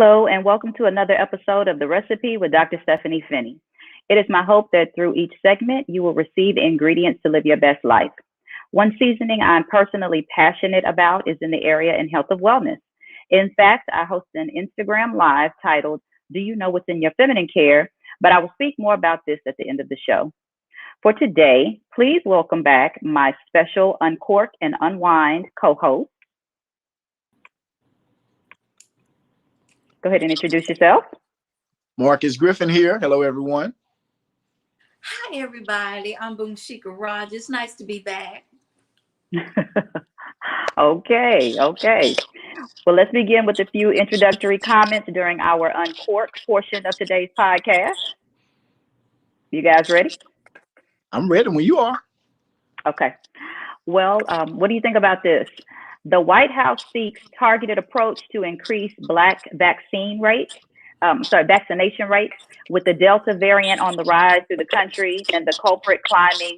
Hello, and welcome to another episode of The Recipe with Dr. Stephanie Finney. It is my hope that through each segment, you will receive ingredients to live your best life. One seasoning I'm personally passionate about is in the area in health of wellness. In fact, I host an Instagram live titled, Do You Know What's in Your Feminine Care? But I will speak more about this at the end of the show. For today, please welcome back my special Uncork and Unwind co-host. Go ahead and introduce yourself. Marcus Griffin here. Hello, everyone. Hi, everybody. I'm Boomshika Raj. It's nice to be back. Okay. Well, let's begin with a few introductory comments during our Uncork portion of today's podcast. You guys ready? I'm ready when you are. Okay. Well, what do you think about this? The White House seeks targeted approach to increase Black vaccination rates, with the Delta variant on the rise through the country and the culprit climbing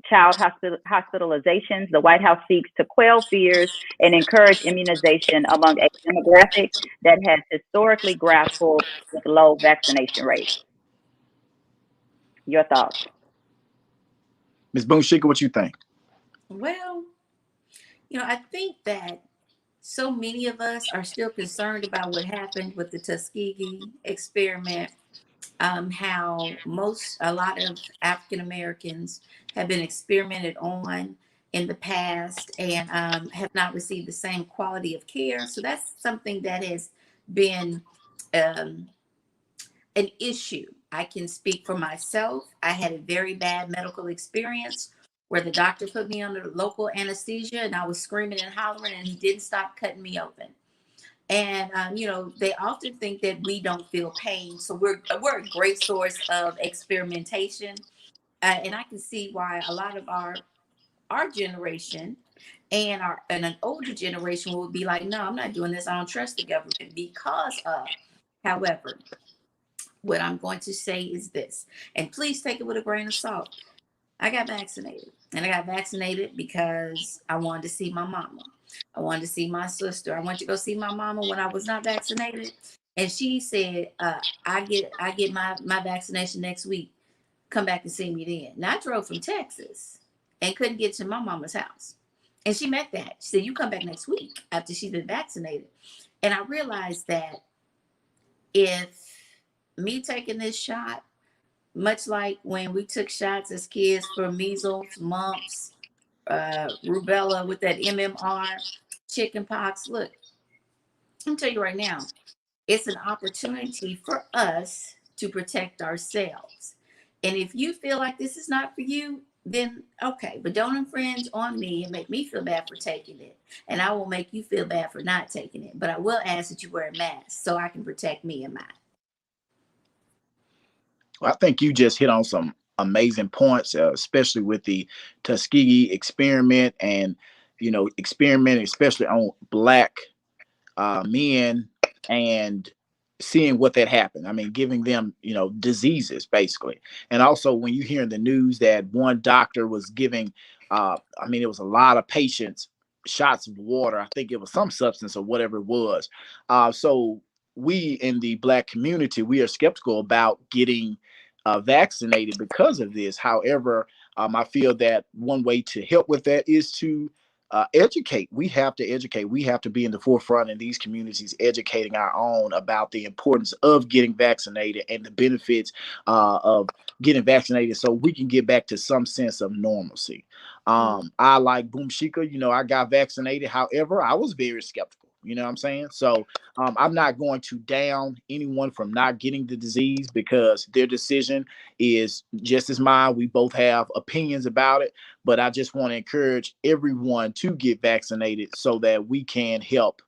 child hospitalizations. The White House seeks to quell fears and encourage immunization among a demographic that has historically grappled with low vaccination rates. Your thoughts? Ms. Boomshika, what you think? Well, I think that so many of us are still concerned about what happened with the Tuskegee experiment, how a lot of African Americans have been experimented on in the past and have not received the same quality of care. So that's something that has been an issue. I can speak for myself. I had a very bad medical experience where the doctor put me under local anesthesia and I was screaming and hollering and he didn't stop cutting me open. And, they often think that we don't feel pain. So we're a great source of experimentation. And I can see why a lot of our generation and an older generation will be like, no, I'm not doing this. I don't trust the government because of. However, what I'm going to say is this, and please take it with a grain of salt. I got vaccinated, and I got vaccinated because I wanted to see my mama. I wanted to see my sister. I went to go see my mama when I was not vaccinated, and she said, "I get my vaccination next week. Come back and see me then." Now I drove from Texas and couldn't get to my mama's house, and she meant that. She said, "You come back next week after she's been vaccinated," and I realized that if me taking this shot, much like when we took shots as kids for measles, mumps, rubella with that MMR, chicken pox. Look, I'm tell you right now, it's an opportunity for us to protect ourselves. And if you feel like this is not for you, then okay, but don't infringe on me and make me feel bad for taking it. And I will make you feel bad for not taking it. But I will ask that you wear a mask so I can protect me and mine. Well, I think you just hit on some amazing points, especially with the Tuskegee experiment and, experimenting especially on Black men and seeing what that happened. I mean, giving them, diseases basically. And also when you hear in the news that one doctor was giving, it was a lot of patients shots of water. I think it was some substance or whatever it was. So we in the Black community, we are skeptical about getting vaccinated because of this. However, I feel that one way to help with that is to educate. We have to educate. We have to be in the forefront in these communities, educating our own about the importance of getting vaccinated and the benefits of getting vaccinated so we can get back to some sense of normalcy. I like Boomshika, I got vaccinated. However, I was very skeptical. You know what I'm saying? So I'm not going to down anyone from not getting the disease because their decision is just as mine. We both have opinions about it, but I just want to encourage everyone to get vaccinated so that we can help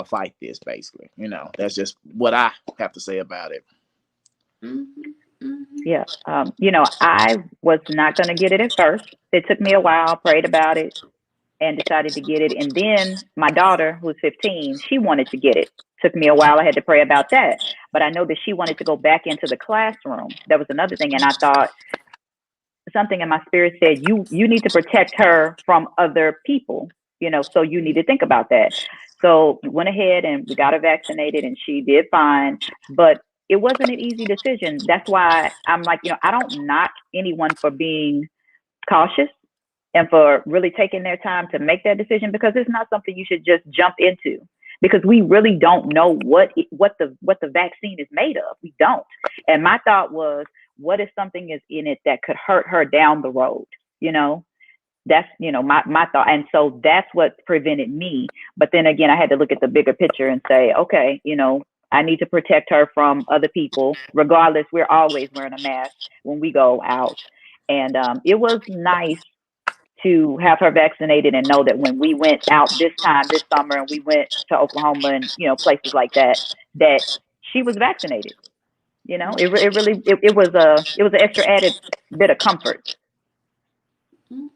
fight this, basically. That's just what I have to say about it. Yeah. I was not going to get it at first. It took me a while, prayed about it, and decided to get it. And then my daughter, who's 15, she wanted to get it. Took me a while. I had to pray about that. But I know that she wanted to go back into the classroom. That was another thing. And I thought something in my spirit said, you need to protect her from other people, so you need to think about that. So we went ahead and we got her vaccinated, and she did fine. But it wasn't an easy decision. That's why I'm like, I don't knock anyone for being cautious and for really taking their time to make that decision, because it's not something you should just jump into, because we really don't know what the vaccine is made of. We don't. And my thought was, what if something is in it that could hurt her down the road? You know, that's my thought. And so that's what prevented me. But then again, I had to look at the bigger picture and say, okay, I need to protect her from other people. Regardless, we're always wearing a mask when we go out. And it was nice to have her vaccinated and know that when we went out this summer, and we went to Oklahoma and places like that, that she was vaccinated. It really it was an extra added bit of comfort. Mhm.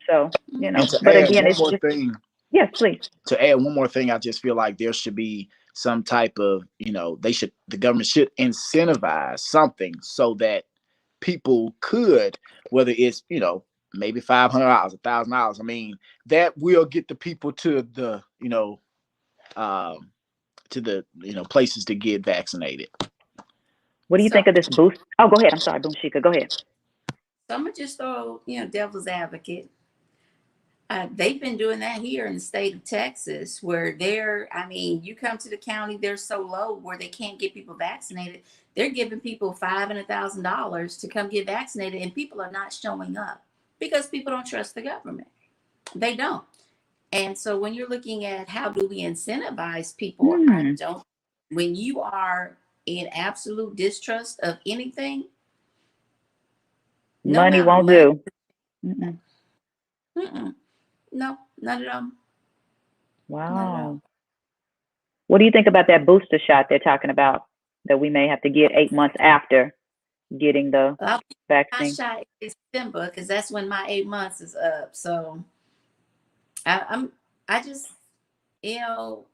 So And to but add again, one it's more just, thing, yes, please. I just feel like there should be some type of, the government should incentivize something so that people could, whether it's, maybe $500, $1,000. I mean, that will get the people to the, um, places to get vaccinated. What do you So, think of this boost? Oh, go ahead. I'm sorry, Boom Shika. Go ahead. so I'm gonna just throw, devil's advocate. They've been doing that here in the state of Texas, where you come to the county, they're so low where they can't get people vaccinated. They're giving people $500 and $1,000 to come get vaccinated, and people are not showing up because people don't trust the government. They don't. And so when you're looking at how do we incentivize people, I Hmm. don't. When you are in absolute distrust of anything, no Money amount of won't money. do. Mm-mm. Mm-mm. No, not at all. Not at all. Wow. What do you think about that booster shot they're talking about that we may have to get 8 months after getting the Well, I vaccine? shot in December because that's when my 8 months is up. So I'm I just you know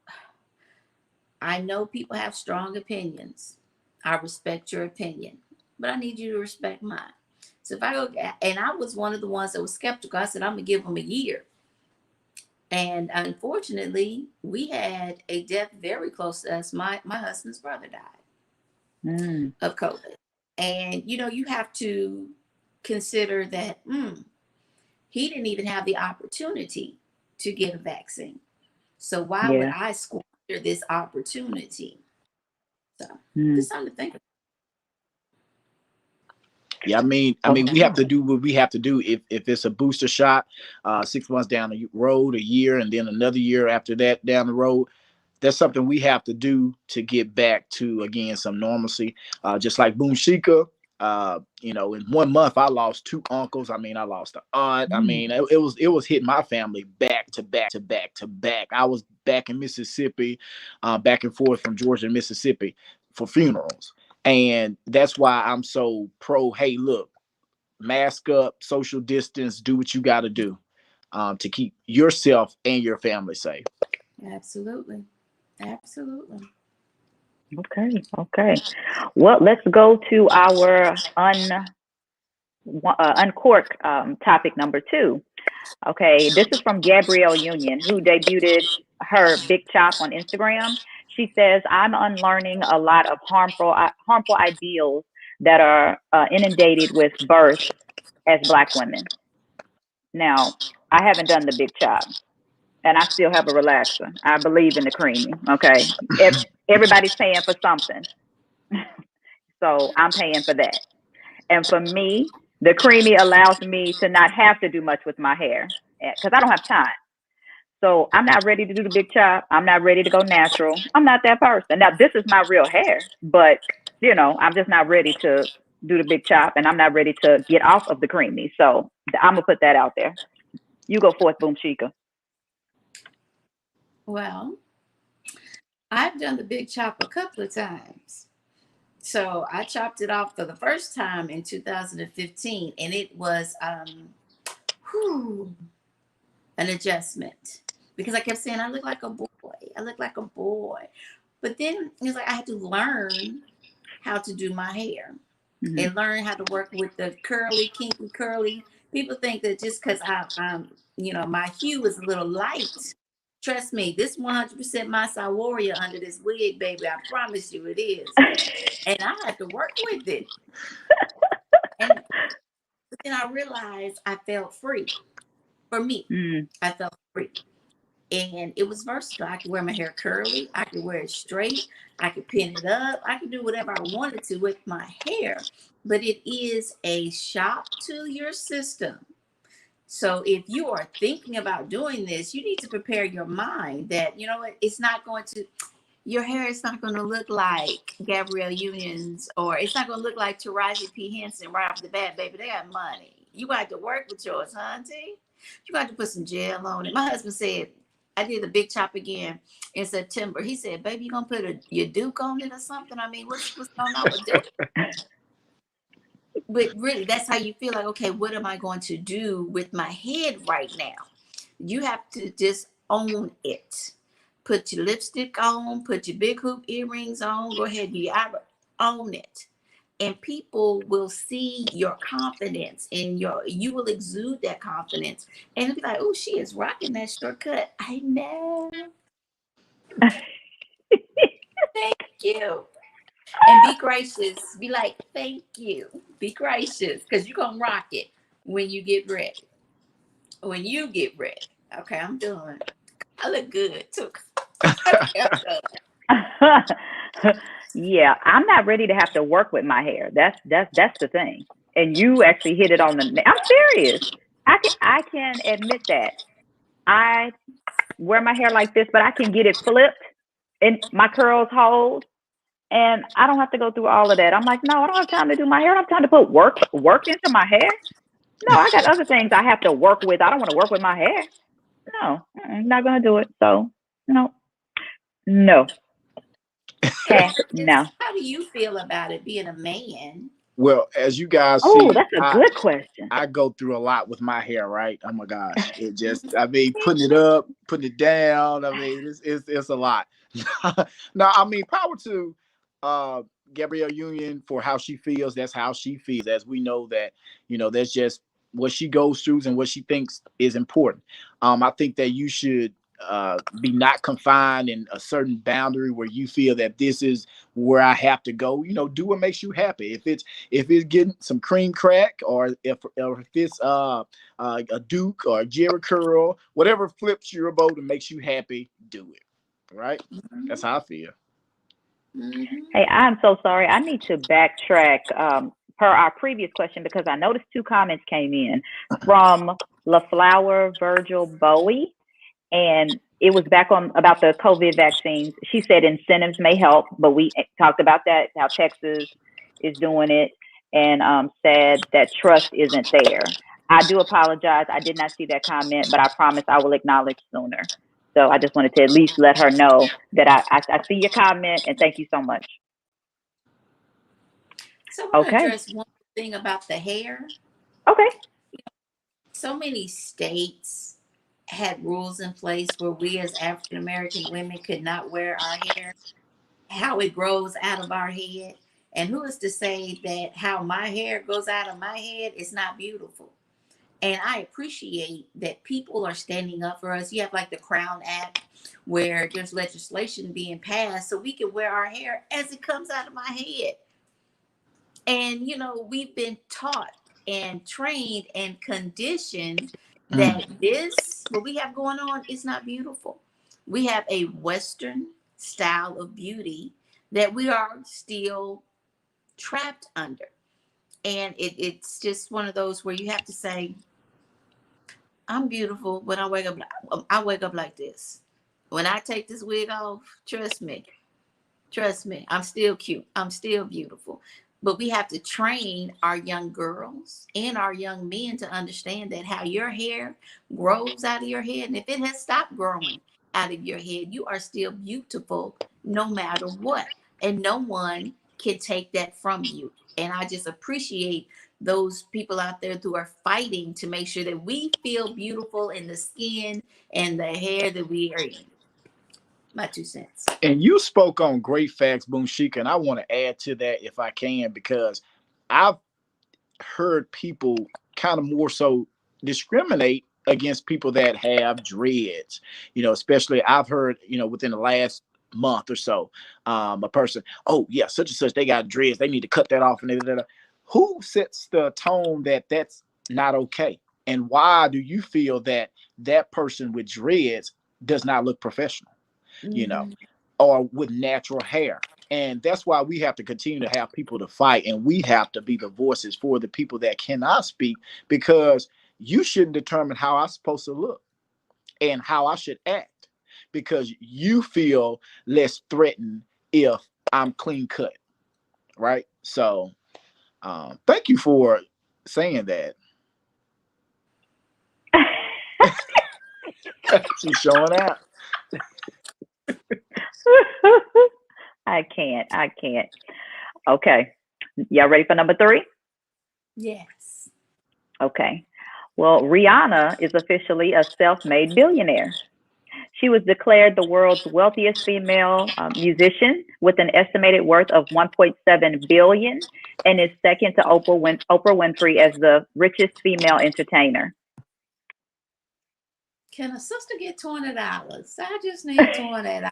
I know people have strong opinions. I respect your opinion, but I need you to respect mine. So if I go, and I was one of the ones that was skeptical. I said I'm gonna give them a year, and unfortunately, we had a death very close to us. My husband's brother died Mm. of COVID, and you have to consider that he didn't even have the opportunity to get a vaccine. So why would Yeah. I squander this opportunity? So Mm. just something to think Yeah, I mean, we have Okay. to do what we have to do. If it's a booster shot, 6 months down the road, a year, and then another year after that down the road, that's something we have to do to get back to, again, some normalcy. Just like Boom Shika, in 1 month I lost two uncles. I mean, I lost an aunt. I Mm. mean, it was hitting my family back to back to back to back. I was back in Mississippi, back and forth from Georgia to Mississippi for funerals. And that's why I'm so pro. Hey, look, mask up, social distance, do what you got to do, to keep yourself and your family safe. absolutely, absolutely. Okay. Okay. Well, let's go to our uncork topic number two. Okay, this is from Gabrielle Union, who debuted her Big Chop on Instagram. She says, "I'm unlearning a lot of harmful ideals that are inundated with birth as Black women. Now, I haven't done the Big Chop, and I still have a relaxer. I believe in the creamy. Okay, everybody's paying for something, so I'm paying for that. And for me, the creamy allows me to not have to do much with my hair because I don't have time. So I'm not ready to do the big chop. I'm not ready to go natural. I'm not that person. Now this is my real hair, but I'm just not ready to do the big chop, and I'm not ready to get off of the creamy. So I'm gonna put that out there. You go forth, Boom Chica. Well, I've done the big chop a couple of times. So I chopped it off for the first time in 2015, and it was whew, an adjustment because I kept saying I look like a boy. I look like a boy. But then it was like I had to learn how to do my hair Mm-hmm. and learn how to work with the curly, kinky, curly. People think that just because I'm, my hue is a little light, Trust me, this 100% my warrior under this wig, baby. I promise you it is. And I had to work with it. And then I realized I felt free. For me, I felt free. And it was versatile. I could wear my hair curly. I could wear it straight. I could pin it up. I could do whatever I wanted to with my hair. But it is a shock to your system. So if you are thinking about doing this, you need to prepare your mind that, you know what, it's not going to, your hair is not going to look like Gabrielle Union's, or it's not going to look like Taraji P. Henson right off the bat, baby. They got money. You got to work with yours, auntie. You got to put some gel on it. My husband said, I did a big chop again in September. He said, baby, you going to put your Duke on it or something? I mean, what's going on with Duke? But really, that's how you feel like, okay, what am I going to do with my head right now? You have to just own it. Put your lipstick on, put your big hoop earrings on, go ahead, you own it. And people will see your confidence and you will exude that confidence. And it'll be like, oh, she is rocking that shortcut. I know. Thank you. And be gracious. Be like, thank you. Be gracious, because you're going to rock it when you get ready. When you get ready. Okay, I'm done. I look good, too. Yeah, I'm not ready to have to work with my hair. That's the thing. And you actually hit it on the. I'm serious. I can admit that I wear my hair like this, but I can get it flipped and my curls hold, and I don't have to go through all of that. I'm like, no, I don't have time to do my hair. I don't have time to put work into my hair. No, I got other things I have to work with. I don't want to work with my hair. No, I'm not gonna do it. So no, no, no. How do you feel about it being a man? Well, as you guys Oh, see, that's a good question. I go through a lot with my hair, right? Oh my gosh. It just, I mean, putting it up, putting it down. I mean, it's a lot. No, I mean, power to Gabrielle Union for how she feels. That's how she feels. As we know that, that's just what she goes through and what she thinks is important. I think that you should be not confined in a certain boundary where you feel that this is where I have to go. Do what makes you happy. If it's getting some cream crack, or if it's a Duke or a Jerry curl, whatever flips your boat and makes you happy, do it. Right? Mm-hmm. That's how I feel. Mm-hmm. Hey, I'm so sorry. I need to backtrack per our previous question, because I noticed 2 comments came in from LaFlower Virgil Bowie. And it was back on about the COVID vaccines. She said incentives may help, but we talked about that, how Texas is doing it, and said that trust isn't there. I do apologize. I did not see that comment, but I promise I will acknowledge sooner. So I just wanted to at least let her know that I see your comment, and thank you so much. So I want to address one thing about the hair. Okay. So many states had rules in place where we as African American women could not wear our hair, how it grows out of our head. And who is to say that how my hair goes out of my head is not beautiful? And I appreciate that people are standing up for us. You have like the Crown Act, where there's legislation being passed so we can wear our hair as it comes out of my head. And, we've been taught and trained and conditioned that what we have going on is not beautiful. We have a Western style of beauty that we are still trapped under. And it's just one of those where you have to say, I'm beautiful when I wake up like this. When I take this wig off, trust me, I'm still cute. I'm still beautiful. But we have to train our young girls and our young men to understand that how your hair grows out of your head, and if it has stopped growing out of your head, you are still beautiful no matter what. And no one can take that from you. And I just appreciate those people out there who are fighting to make sure that we feel beautiful in the skin and the hair that we are in. My 2 cents. And you spoke on great facts, Boom Shika, and I want to add to that if I can, because I've heard people kind of more so discriminate against people that have dreads. Especially I've heard, within the last month or so, a person, oh yeah, such and such, they got dreads, they need to cut that off, and who sets the tone that that's not okay? And why do you feel that that person with dreads does not look professional, Mhm. or with natural hair? And that's why we have to continue to have people to fight, and we have to be the voices for the people that cannot speak, because you shouldn't determine how I'm supposed to look and how I should act, because you feel less threatened if I'm clean cut, right? So thank you for saying that. She's showing out. I can't. I can't. Okay. Y'all ready for number 3? Yes. Okay. Well, Rihanna is officially a self-made billionaire. She was declared the world's wealthiest female musician with an estimated worth of 1.7 billion, and is second to Oprah Winfrey as the richest female entertainer. Can a sister get $20? I just need $20.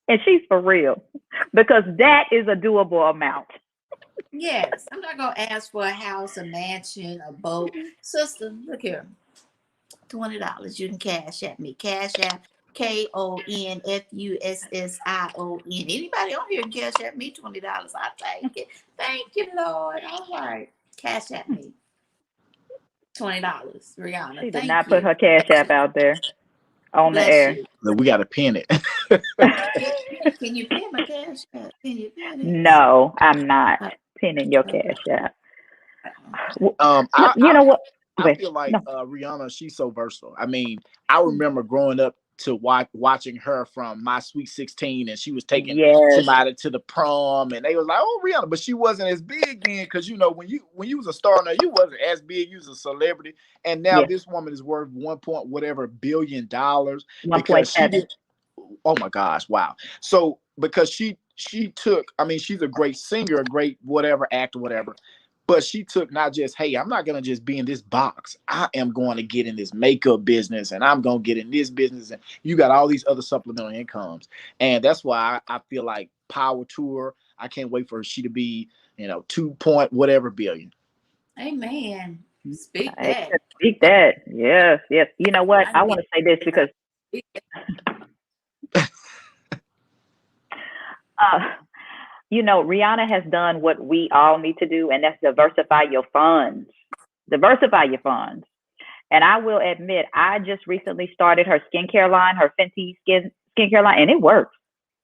And she's for real, because that is a doable amount. Yes, I'm not gonna ask for a house, a mansion, a boat. Sister, look here. $20. You can cash at me. Cash app KONFUSSION. Anybody on here can cash at me $20. I take it. Thank you, Lord. All right. Cash at me. $20. Rihanna. She did Thank not put you. her cash app out there on the Bless air. you. We got to pin it. Can you pay my cash app? Can you pay it? No, I'm not pinning your cash app. I, You I know what? I Wait, feel like no. Rihanna, she's so versatile. I mean, I remember growing up to watching her from My Sweet 16, and she was taking Yes, somebody to the prom, and they was like, "Oh, Rihanna," but she wasn't as big then, because when you was a star, now you wasn't as big. You was a celebrity, and now yes, this woman is worth one point whatever $billion, because she 1.7. did. Oh my gosh, wow! So because she took, I mean, she's a great singer, a great whatever actor, whatever. But she took not just, hey, I'm not gonna just be in this box. I am going to get in this makeup business, and I'm gonna get in this business, and you got all these other supplemental incomes, and that's why I feel like power to her. I can't wait for she to be, 2 point whatever billion. Amen. Speak I that. speak that. Yes, yes. You know what? I I need want to say this that. because uh, Rihanna has done what we all need to do, and that's diversify your funds. Diversify your funds. And I will admit, I just recently started her skincare line, her Fenty skincare line, and it works.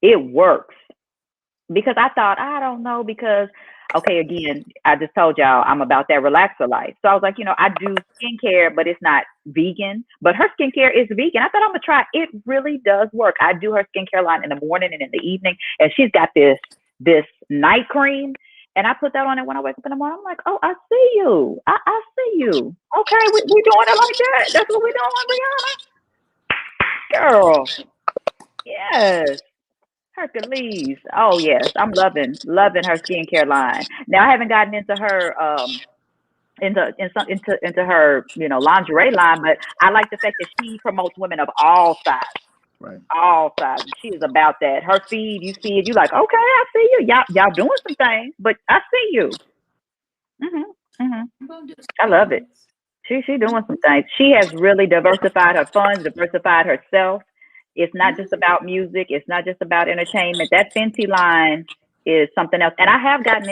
It works. Because I thought, I don't know, because okay, again, I just told y'all I'm about that relaxer life. So I was like, I do skincare, but it's not vegan. But her skincare is vegan. I thought I'm gonna try. It really does work. I do her skincare line in the morning and in the evening, and she's got this night cream. And I put that on it when I wake up in the morning. I'm like, oh, I see you. I see you. Okay, we doing it like that. That's what we doing, Rihanna. Girl. Yes. Hercules. Oh yes, I'm loving her skincare line. Now I haven't gotten into her into her lingerie line, but I like the fact that she promotes women of all sizes, Right. all sizes. She is about that. Her feed, you see it, you like, okay, I see you. Y'all doing some things, but I see you. Mhm, mhm. I'm gonna do I some love it. things. She doing some things. She has really diversified her funds, diversified herself. It's not just Mhm. about music. It's not just about entertainment. That Fenty line is something else. And I haven't gotten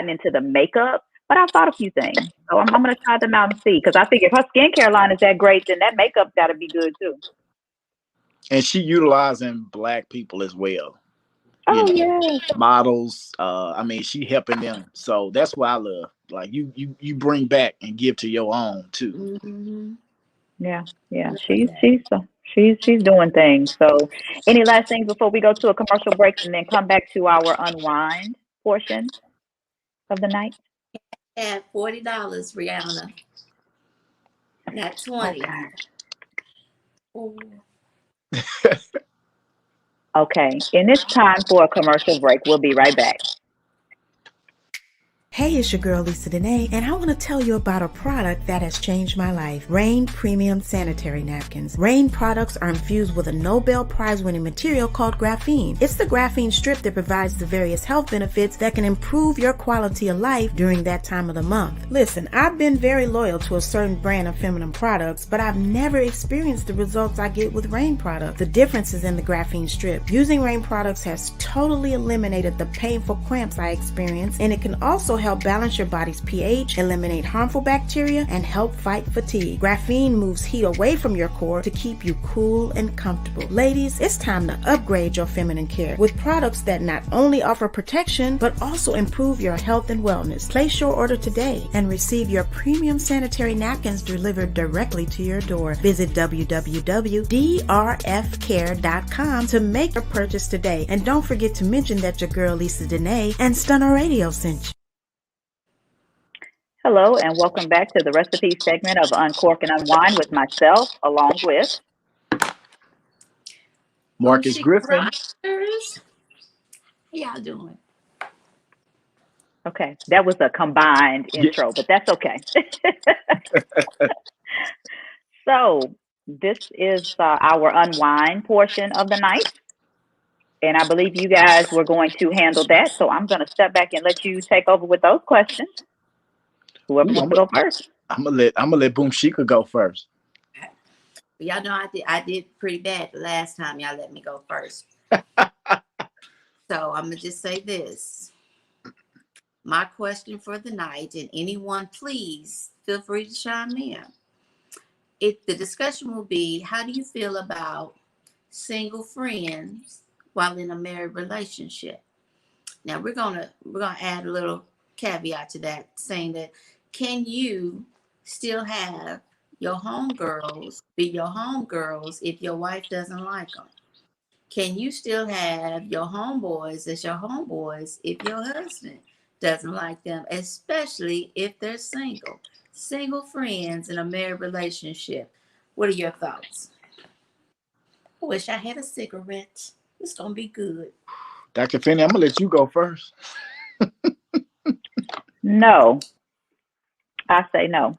into the makeup, but I've thought a few things. So I'm gonna try them out and see. Because I figure if her skincare line is that great, then that makeup's got to be good too. And she utilizing Black people as well. You Oh know, yeah, models. I mean, she helping them. So that's what I love. Like you bring back and give to your own too. Mhm. yeah, yeah. Love She's that. she's she's doing things. So, any last things before we go to a commercial break and then come back to our unwind portion of the night? At $40, Rihanna. Not 20. Okay. Oh. Okay. And it's time for a commercial break. We'll be right back. Hey, it's your girl Lisa Dene, and I want to tell you about a product that has changed my life. Rain Premium Sanitary Napkins. Rain products are infused with a Nobel Prize-winning material called graphene. It's the graphene strip that provides the various health benefits that can improve your quality of life during that time of the month. Listen, I've been very loyal to a certain brand of feminine products, but I've never experienced the results I get with Rain products. The difference is in the graphene strip. Using Rain products has totally eliminated the painful cramps I experience, and it can also help balance your body's pH, eliminate harmful bacteria, and help fight fatigue. Graphene moves heat away from your core to keep you cool and comfortable. Ladies, it's time to upgrade your feminine care with products that not only offer protection, but also improve your health and wellness. Place your order today and receive your premium sanitary napkins delivered directly to your door. Visit www.drfcare.com to make your purchase today. And don't forget to mention that your girl Lisa Dene and Stunner Radio sent you. Hello, and welcome back to the recipe segment of Uncork and Unwind with myself, along with Marcus Chic Griffin. Rogers. How y'all doing? okay, that was a combined Yeah. intro, but that's okay. So, this is our unwind portion of the night, and I believe you guys were going to handle that. So, I'm going to step back and let you take over with those questions. Whoever Ooh, wants to go first. I'm gonna let Boom Shika go first. Y'all know I did pretty bad the last time y'all let me go first. So I'm gonna just say this. My question for the night, and anyone please feel free to chime in. The discussion will be, how do you feel about single friends while in a married relationship? Now we're gonna add a little caveat to that, saying that can you still have your homegirls be your homegirls if your wife doesn't like them? Can you still have your homeboys as your homeboys if your husband doesn't like them, especially if they're single? Single friends in a married relationship. What are your thoughts? I wish I had a cigarette. It's gonna be good. Dr. Finney, I'm gonna let you go first. No, I say no.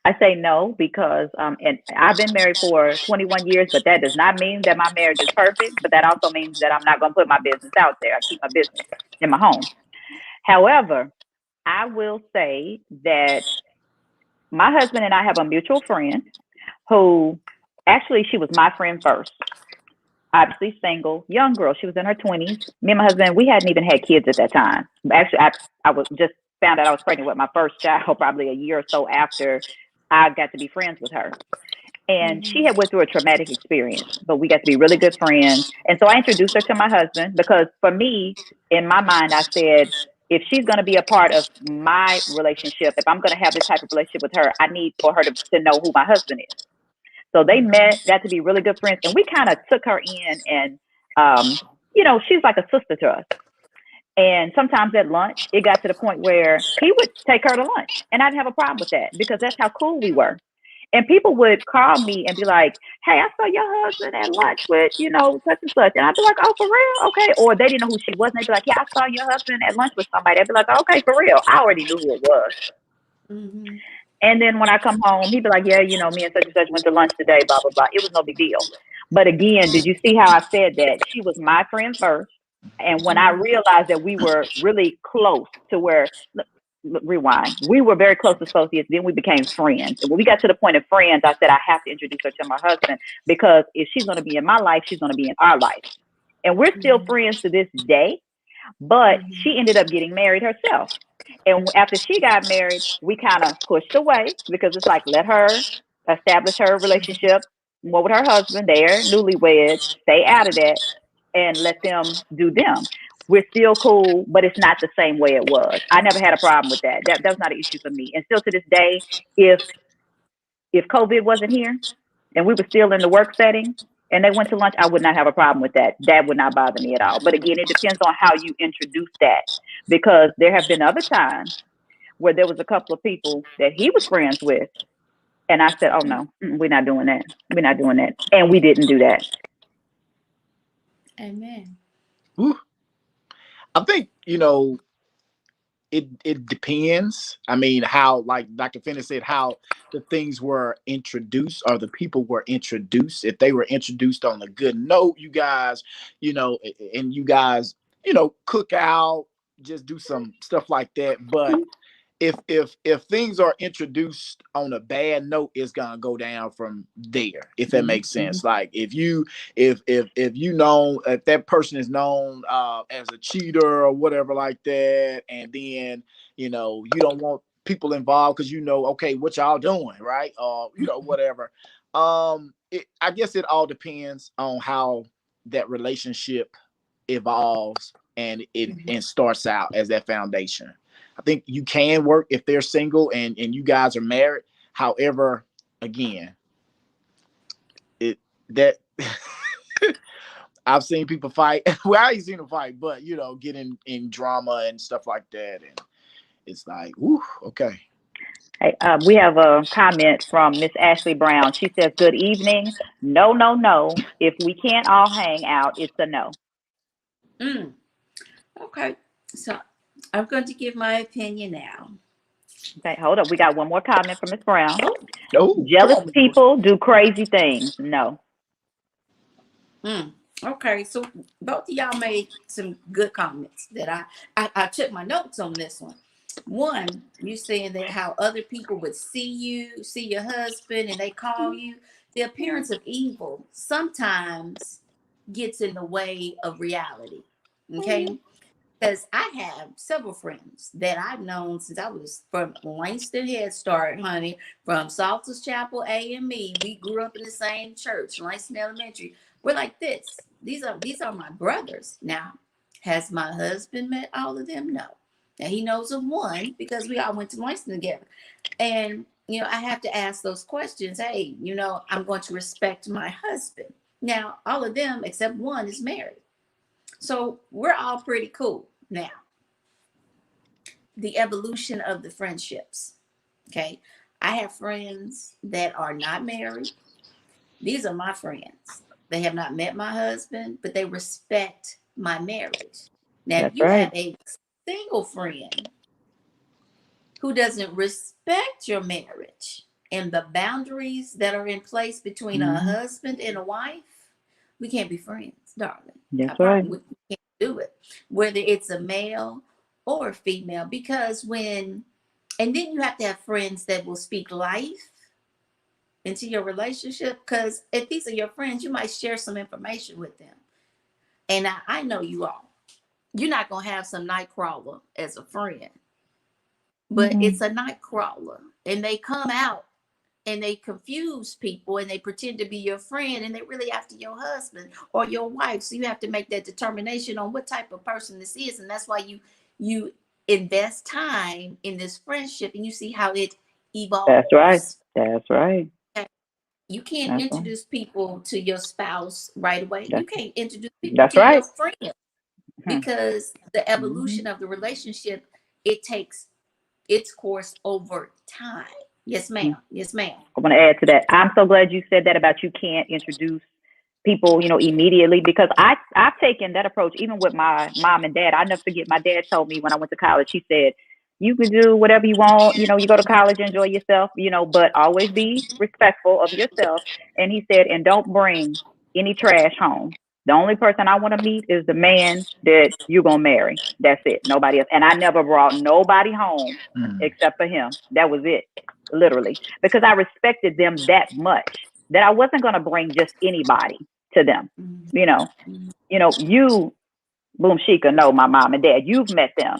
I say no because, and I've been married for 21 years, but that does not mean that my marriage is perfect. But that also means that I'm not going to put my business out there. I keep my business in my home. However, I will say that my husband and I have a mutual friend who actually she was my friend first. Obviously single, young girl. She was in her 20s. Me and my husband, we hadn't even had kids at that time. Actually, I was just found out I was pregnant with my first child probably a year or so after I got to be friends with her. And she had went through a traumatic experience, but we got to be really good friends. And so I introduced her to my husband because for me, in my mind, I said, if she's going to be a part of my relationship, if I'm going to have this type of relationship with her, I need for her to know who my husband is. So they met, got to be really good friends, and we kind of took her in, and she's like a sister to us. And sometimes at lunch, it got to the point where he would take her to lunch, and I didn't have a problem with that because that's how cool we were. And people would call me and be like, "Hey, I saw your husband at lunch with, such and such," and I'd be like, "Oh, for real? Okay." Or they didn't know who she was, and they'd be like, "Yeah, I saw your husband at lunch with somebody." I'd be like, "Okay, for real." I already knew who it was. Mm-hmm. And then when I come home, he'd be like, "Yeah, me and such and such went to lunch today, blah, blah, blah." It was no big deal. But again, did you see how I said that? She was my friend first. And when I realized that we were really close to where, rewind, we were very close associates, then we became friends. And when we got to the point of friends, I said, I have to introduce her to my husband because if she's going to be in my life, she's going to be in our life. And we're still friends to this day. But she ended up getting married herself. And after she got married, we kind of pushed away because it's like, let her establish her relationship more with her husband. They're newlyweds. Stay out of that and let them do them. We're still cool, but it's not the same way it was. I never had a problem with that. That was not an issue for me. And still to this day, if COVID wasn't here and we were still in the work setting and they went to lunch, I would not have a problem with that. That would not bother me at all. But again, it depends on how you introduce that because there have been other times where there was a couple of people that he was friends with. And I said, oh, no, we're not doing that. We're not doing that. And we didn't do that. Amen. Ooh. I think, it depends. I mean, how, like Dr. Finney said, how the things were introduced or the people were introduced. If they were introduced on a good note, you guys, and you guys, cook out, just do some stuff like that. But if things are introduced on a bad note, it's gonna go down from there, if that makes sense. Like if if that person is known as a cheater or whatever like that, and then you don't want people involved because okay, what y'all doing, right? Whatever. I guess it all depends on how that relationship evolves and starts out as that foundation. I think you can work if they're single and you guys are married. However, again, that I've seen people fight. Well, I ain't seen them fight, but get in drama and stuff like that, and it's like, whew, okay. Hey, we have a comment from Miss Ashley Brown. She says, "Good evening. No, no, no. If we can't all hang out, it's a no." Okay, so I'm going to give my opinion now. Okay, hold up. We got one more comment from Miss Brown. Oh, jealous people do crazy things. No. Okay, so both of y'all made some good comments that I took my notes on this one. One, you saying that how other people would see your husband, and they call you. The appearance of evil sometimes gets in the way of reality. Okay. Because I have several friends that I've known since I was from Langston Head Start, honey, from Salters Chapel AME. We grew up in the same church, Langston Elementary. We're like this. These are my brothers. Now, has my husband met all of them? No. Now, he knows of one because we all went to Langston together. And, I have to ask those questions. Hey, I'm going to respect my husband. Now, all of them except one is married. So we're all pretty cool. Now, the evolution of the friendships. Okay. I have friends that are not married. These are my friends. They have not met my husband, but they respect my marriage. Now, if you have a single friend who doesn't respect your marriage and the boundaries that are in place between a husband and a wife, we can't be friends, darling. That's right. We can't do it, whether it's a male or a female, because and then you have to have friends that will speak life into your relationship, because if these are your friends, you might share some information with them. And I know you all. You're not going to have some night crawler as a friend, but it's a night crawler, and they come out and they confuse people and they pretend to be your friend, and they're really after your husband or your wife. So you have to make that determination on what type of person this is. And that's why you invest time in this friendship, and you see how it evolves. That's right. That's right. You can't introduce people to your spouse right away. You can't introduce people to your friend, because the evolution of the relationship, it takes its course over time. Yes, ma'am. Yes, ma'am. I want to add to that. I'm so glad you said that about you can't introduce people, immediately, because I've taken that approach even with my mom and dad. I never forget, my dad told me when I went to college, he said, you can do whatever you want, you go to college, enjoy yourself, but always be respectful of yourself. And he said, and don't bring any trash home. The only person I want to meet is the man that you're going to marry. That's it. Nobody else. And I never brought nobody home except for him. That was it. Literally, because I respected them that much that I wasn't going to bring just anybody to them. You, Boom Shika, know my mom and dad. You've met them,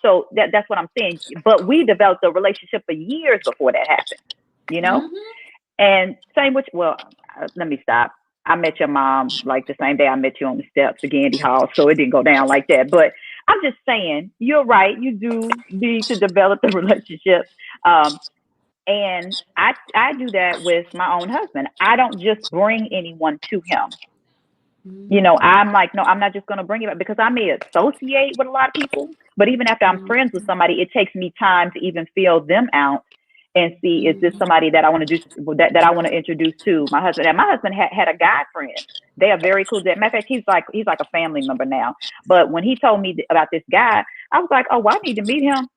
so that's what I'm saying. But we developed a relationship for years before that happened, and same with, let me stop. I met your mom like the same day I met you on the steps of Gandy Hall, so it didn't go down like that. But I'm just saying, you're right. You do need to develop the relationship. And I do that with my own husband. I don't just bring anyone to him. I'm like, no, I'm not just going to bring it up, because I may associate with a lot of people. But even after I'm friends with somebody, it takes me time to even feel them out and see, is this somebody that I want to do, that I want to introduce to my husband. And my husband had a guy friend. They are very cool. Matter of fact, he's like a family member now. But when he told me about this guy, I was like, oh, well, I need to meet him.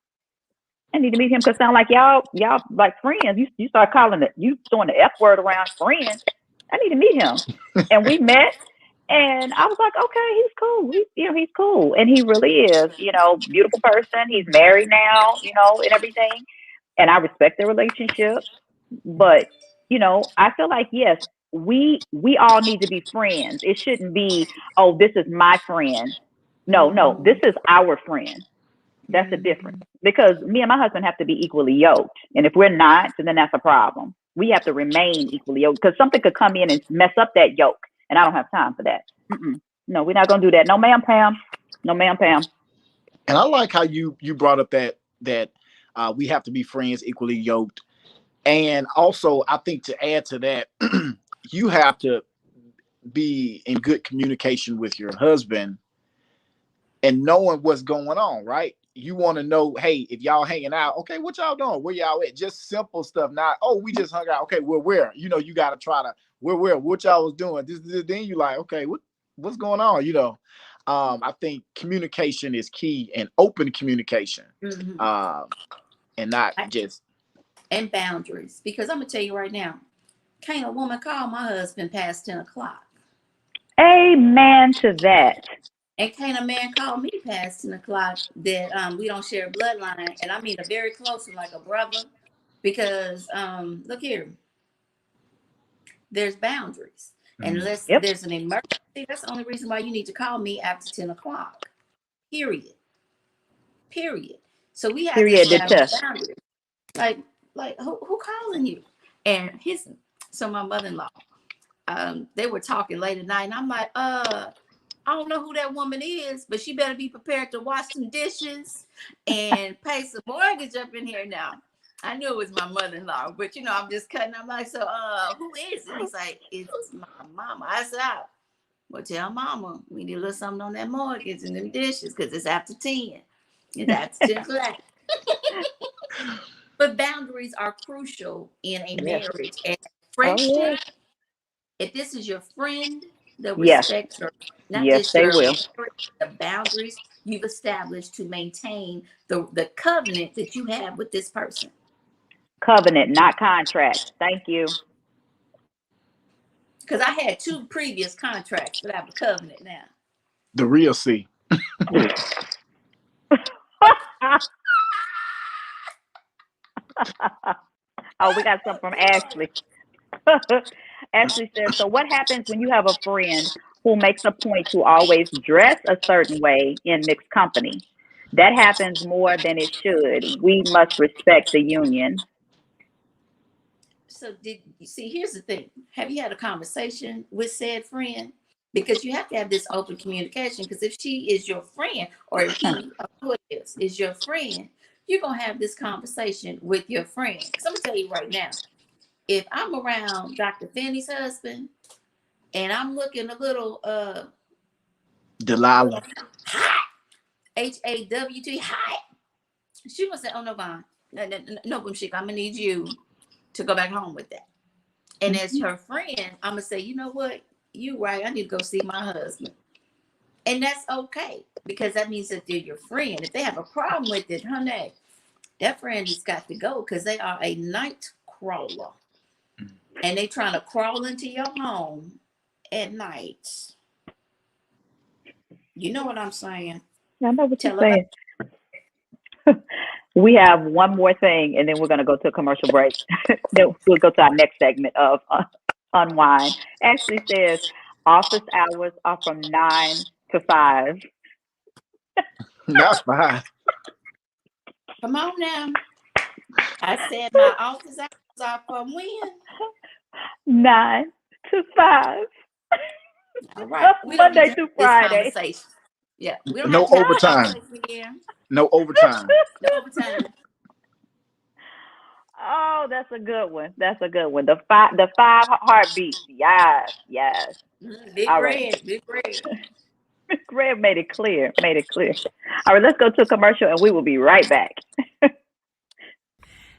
I need to meet him because sound like y'all like friends. You start calling it, you throwing the F word around, friends. I need to meet him. And we met, and I was like, okay, he's cool. He's cool. And he really is, beautiful person. He's married now, and everything. And I respect the relationship. But, I feel like, yes, we all need to be friends. It shouldn't be, oh, this is my friend. No, this is our friend. That's the difference. Because me and my husband have to be equally yoked. And if we're not, then that's a problem. We have to remain equally yoked because something could come in and mess up that yoke. And I don't have time for that. No, we're not going to do that. No, ma'am, Pam. No, ma'am, Pam. And I like how you brought up that we have to be friends equally yoked. And also, I think to add to that, you have to be in good communication with your husband and knowing what's going on, right? You want to know, hey, if y'all hanging out, okay, what y'all doing? Where y'all at? Just simple stuff. Not, oh, we just hung out. Okay, well, where? You got to try to, where, what y'all was doing. This, then you like, okay, what's going on? I think communication is key, and open communication, and not just. And boundaries. Because I'm going to tell you right now, can't a woman call my husband past 10 o'clock? Amen to that. And can't a man call me past 10 o'clock that we don't share a bloodline? And I mean a very close one, like a brother. Because, look here, there's boundaries. And unless there's an emergency, that's the only reason why you need to call me after 10 o'clock. Period. So we have to establish boundaries. Like who calling you? And so my mother-in-law, they were talking late at night, and I'm like, I don't know who that woman is, but she better be prepared to wash some dishes and pay some mortgage up in here now. I knew it was my mother-in-law, but I'm just cutting. I'm like, so who is it? He's like, it's my mama. I said, well, tell mama we need a little something on that mortgage and them dishes because it's after 10. It's after 10 o'clock. But boundaries are crucial in a marriage and friendship. If this is your friend, they'll respect her. Not just your the boundaries you've established to maintain the covenant that you have with this person. Covenant, not contract. Thank you. Because I had 2 previous contracts, but I have a covenant now. The real C. Oh, we got something from Ashley. Ashley says, so what happens when you have a friend who makes a point to always dress a certain way in mixed company? That happens more than it should. We must respect the union. So did you see, here's the thing. Have you had a conversation with said friend? Because you have to have this open communication, because if she is your friend, or if he, or who it is your friend, you're going to have this conversation with your friend. Because I'm going to tell you right now, if I'm around Dr. Finney's husband and I'm looking a little Delilah hot, HAWT hot, she gonna say, oh no, Vaughn, no, Boomshik, I'm gonna need you to go back home with that. And as her friend, I'm gonna say, you know what, you right, I need to go see my husband. And that's okay, because that means that they're your friend. If they have a problem with it, honey, that friend has got to go, because they are a night crawler. And they trying to crawl into your home at night. You know what I'm saying? I know what you're saying. We have one more thing, and then we're going to go to a commercial break. Then we'll go to our next segment of Unwind. Ashley says, office hours are from 9 to 5. Not 5. Come on now. I said my office hours are from when? 9 to 5. All right. We don't Monday through Friday. Yeah. We don't No overtime. No overtime. No overtime. Oh, that's a good one. That's a good one. The 5 heartbeats. Yes. Big All red. right. Big red. Greg made it clear. All right, let's go to a commercial and we will be right back.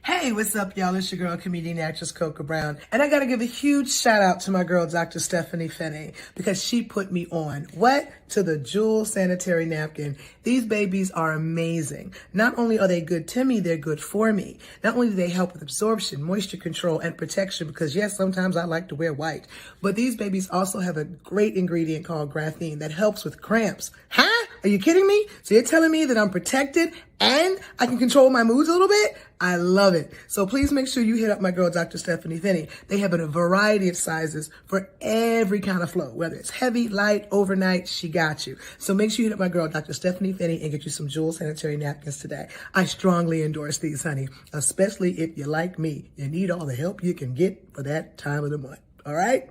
Hey, what's up, y'all? It's your girl, comedian actress Coca Brown. And I got to give a huge shout out to my girl, Dr. Stephanie Finney, because she put me on. What? To the Jewel sanitary napkin. These babies are amazing. Not only are they good to me, they're good for me. Not only do they help with absorption, moisture control, and protection, because yes, sometimes I like to wear white, but these babies also have a great ingredient called graphene that helps with cramps. Huh? Are you kidding me? So you're telling me that I'm protected and I can control my moods a little bit? I love it. So please make sure you hit up my girl, Dr. Stephanie Finney. They have a variety of sizes for every kind of flow, whether it's heavy, light, overnight, she got you. So make sure you hit up my girl, Dr. Stephanie Finney, and get you some Jewel sanitary napkins today. I strongly endorse these, honey, especially if you're like me. You need all the help you can get for that time of the month. All right?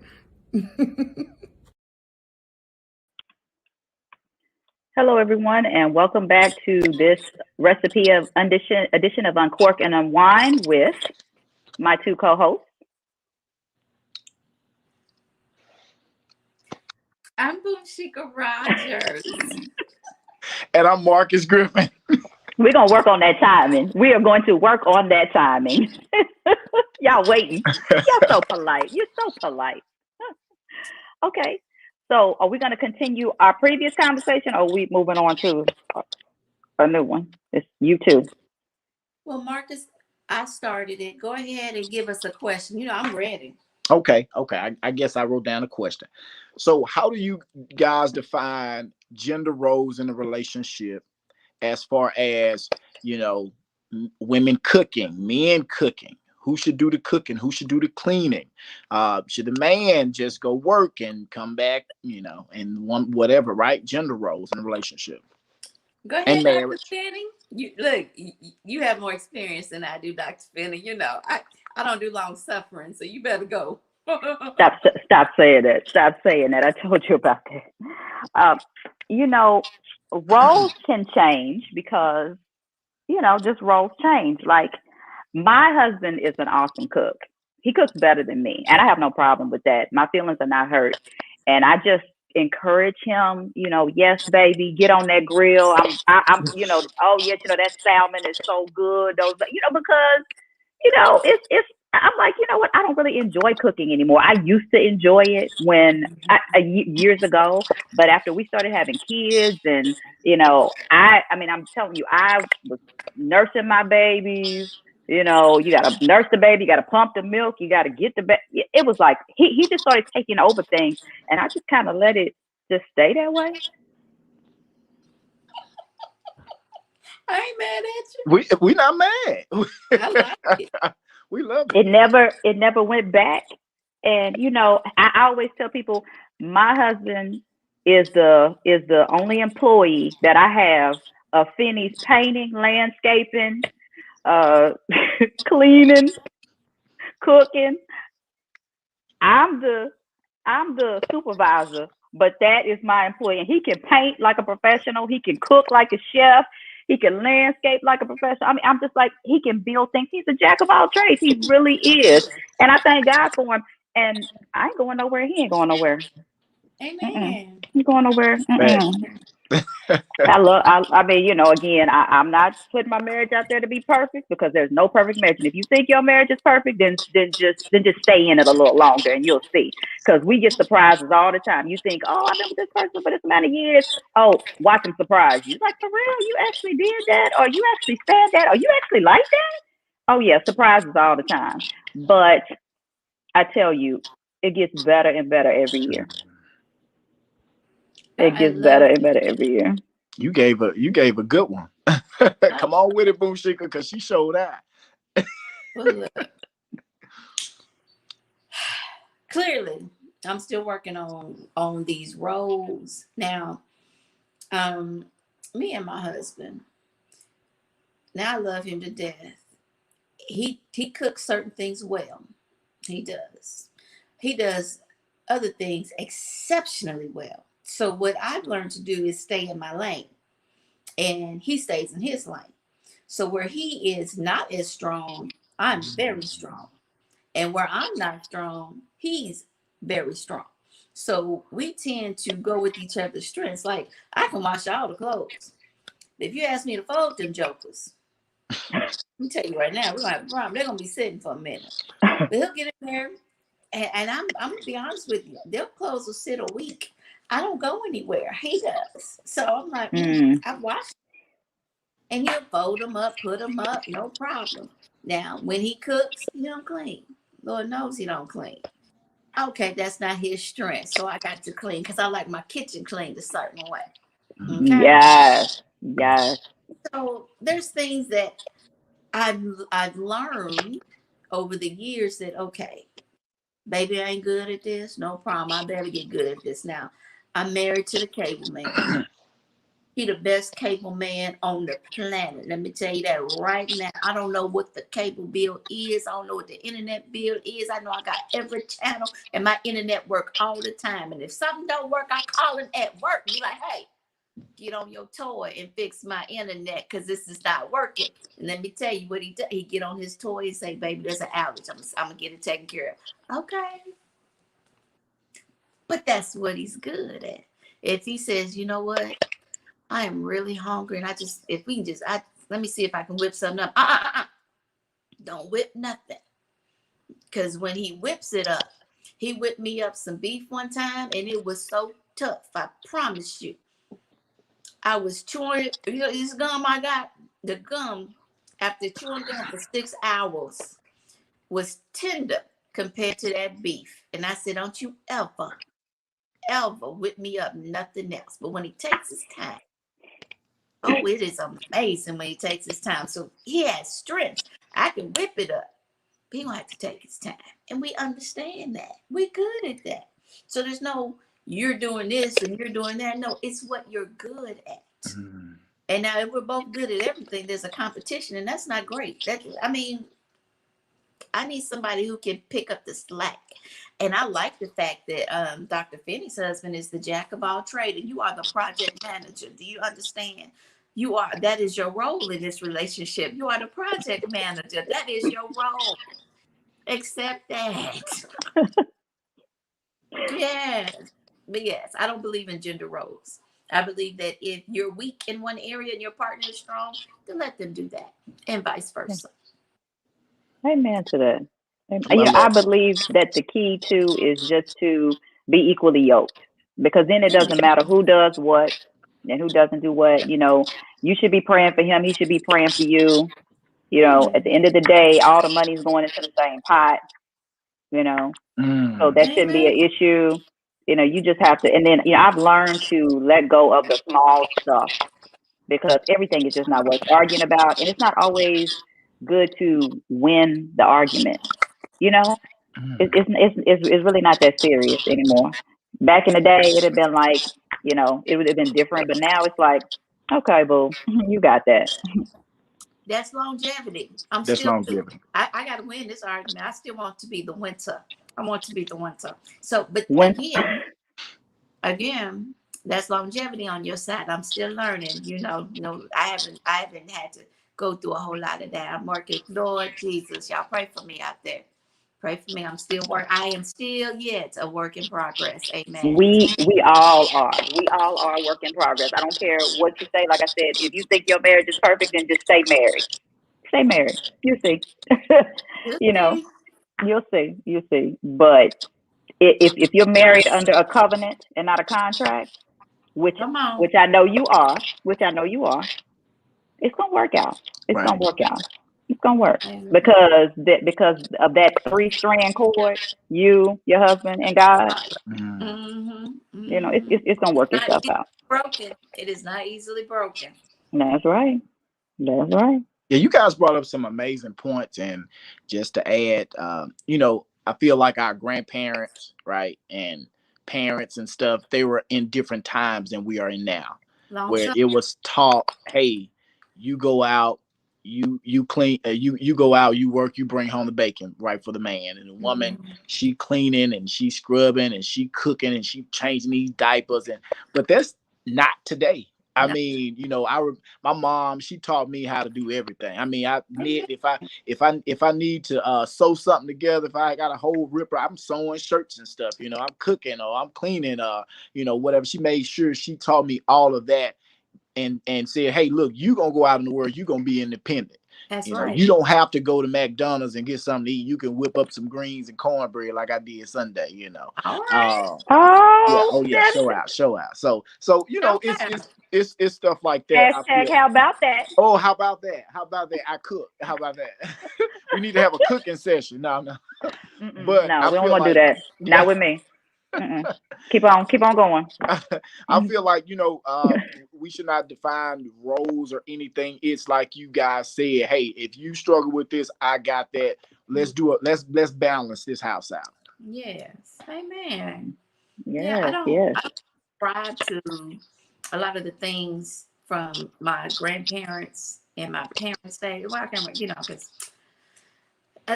Hello, everyone, and welcome back to this recipe of edition of Uncork and Unwind with my two co-hosts. I'm Boomshika Rogers. And I'm Marcus Griffin. We're going to work on that timing. We are going to work on that timing. Y'all waiting. Y'all so polite. You're so polite. Okay. So are we going to continue our previous conversation, or are we moving on to a new one? It's you two. Well, Marcus, I started it. Go ahead and give us a question. You know, I'm ready. Okay. I guess I wrote down a question. So how do you guys define gender roles in a relationship as far as, women cooking, men cooking? Who should do the cooking? Who should do the cleaning? Should the man just go work and come back, and one whatever, right? Gender roles in a relationship. Go ahead, Dr. Finney. You have more experience than I do, Dr. Finney. You know, I don't do long suffering, so you better go. Stop saying that. Stop saying that. I told you about that. Roles can change because, just roles change. Like, my husband is an awesome cook. He cooks better than me, and I have no problem with that. My feelings are not hurt. And I just encourage him, yes, baby, get on that grill. I'm oh yeah, that salmon is so good. Those, because, it's, I'm like, you know what? I don't really enjoy cooking anymore. I used to enjoy it years ago, but after we started having kids and, I'm telling you, I was nursing my babies. You got to nurse the baby, you got to pump the milk, you got to get the baby. It was like he just started taking over things, and I just kind of let it just stay that way. I ain't mad at you. We not mad. I like it. We love it. It never went back. And I always tell people my husband is the only employee that I have of Finney's painting, landscaping, cleaning, cooking. I'm the supervisor, but that is my employee. And he can paint like a professional. He can cook like a chef. He can landscape like a professional. I'm just like, he can build things. He's a jack of all trades. He really is. And I thank God for him. And I ain't going nowhere. He ain't going nowhere. Amen. He's going nowhere. Again, I'm not putting my marriage out there to be perfect, because there's no perfect marriage. And if you think your marriage is perfect, then just stay in it a little longer and you'll see. Because we get surprises all the time. You think, oh, I've been with this person for this amount of years. Oh, watch them surprise you. Like, for real? You actually did that? Or you actually said that? Or you actually like that? Oh yeah, surprises all the time. But I tell you, it gets better and better every year. It gets better and better every year. You gave a good one. Come on with it, Boomshika, because she showed out. Clearly, I'm still working on these roles. Now, me and my husband, now I love him to death. He cooks certain things well. He does other things exceptionally well. So what I've learned to do is stay in my lane, and he stays in his lane. So where he is not as strong, I'm very strong. And where I'm not strong, he's very strong. So we tend to go with each other's strengths. Like, I can wash all the clothes. If you ask me to fold them jokers, me tell you right now, we're gonna have a problem. They're gonna be sitting for a minute. But he'll get in there, and I'm gonna be honest with you, their clothes will sit a week. I don't go anywhere. He does. So I'm like, I watch, and he'll fold them up, put them up, no problem. Now, when he cooks, he don't clean. Lord knows he don't clean. Okay, that's not his strength, so I got to clean because I like my kitchen cleaned a certain way. Okay, Yes. Yes. so there's things that I've learned over the years that okay, baby, I ain't good at this, no problem. I better get good at this now. I'm married to the cable man. He the best cable man on the planet. Let me tell you that right now. I don't know what the cable bill is. I don't know what the internet bill is. I know I got every channel and my internet work all the time. And if something don't work, I call him at work and be like, hey, get on your toy and fix my internet because this is not working. And let me tell you what he does. He get on his toy and say, baby, there's an outage. I'm going to get it taken care of. Okay. But that's what he's good at. If he says, you know what? I am really hungry, and if we can let me see if I can whip something up. Don't whip nothing, because when he whips it up, he whipped me up some beef one time, and it was so tough. I promise you, I was chewing. You know, this gum I got, the gum after chewing gum for 6 hours was tender compared to that beef, and I said, don't you ever whip me up nothing else. But when he takes his time. Oh, it is amazing when he takes his time. So he has strength. I can whip it up. But he gonna have to take his time. And we understand that. We're good at that. So there's no, you're doing this and you're doing that. No, it's what you're good at. And now if we're both good at everything, there's a competition, and that's not great. I need somebody who can pick up the slack. And I like the fact that Dr. Finney's husband is the jack of all trades, and you are the project manager. Do you understand? That is your role in this relationship. You are the project manager. That is your role. Accept that. Yes. But yes, I don't believe in gender roles. I believe that if you're weak in one area and your partner is strong, then let them do that, and vice versa. Amen to that. I believe that the key too is just to be equally yoked, because then it doesn't matter who does what and who doesn't do what. You should be praying for him. He should be praying for you. At the end of the day, all the money's going into the same pot. So that shouldn't be an issue. You just have to. And then I've learned to let go of the small stuff, because everything is just not worth arguing about, and it's not always good to win the argument. It's really not that serious anymore. Back in the day, it'd have been like, it would have been different, but now it's like, okay, boo, you got that. That's longevity. I got to win this argument. I still want to be the winner. I want to be the winner. So, but again, that's longevity on your side. I'm still learning. I haven't had to go through a whole lot of that. I'm working. Lord Jesus, y'all pray for me out there. Pray for me. I am still yet a work in progress. Amen. We all are. We all are a work in progress. I don't care what you say. Like I said, if you think your marriage is perfect, then just stay married. Stay married. You see. You'll see. But if you're married under a covenant and not a contract, which I know you are, it's gonna work out. It's gonna work out. It's gonna work, because of that 3-strand cord, you, your husband, and God. It's gonna work itself out. Broken. It is not easily broken. That's right. Yeah, you guys brought up some amazing points, and just to add, I feel like our grandparents, right, and parents and stuff, they were in different times than we are in now, where it was taught, hey, you go out, you clean, you go out, you work, you bring home the bacon, right, for the man. And the woman, she cleaning and she scrubbing and she cooking and she changing these diapers, but that's not today. I mean, my mom, she taught me how to do everything. I mean, if I need to sew something together, if I got a whole ripper, I'm sewing shirts and stuff. I'm cooking, or I'm cleaning, whatever. She made sure she taught me all of that, and said, hey, look, you gonna go out in the world, you gonna be independent. That's You know, right. you don't have to go to McDonald's and get something to eat. You can whip up some greens and cornbread like I did Sunday, you know. All right. Yeah, Oh, oh yeah, show out. So you know, Okay. it's stuff like that. I hashtag feel. how about that? Oh, how about that? How about that? I cook. How about that? We need to have a cooking session. No. But No, I we don't feel want to do like that. Not with me. Keep on going. I feel like, you know, we should not define roles or anything. It's like you guys said, hey, if you struggle with this, I got that. Let's do it. Let's balance this house out. Yes. Amen. Yeah, I Yes, don't yes. subscribe to a lot of the things from my grandparents and my parents say. Well, I can't, because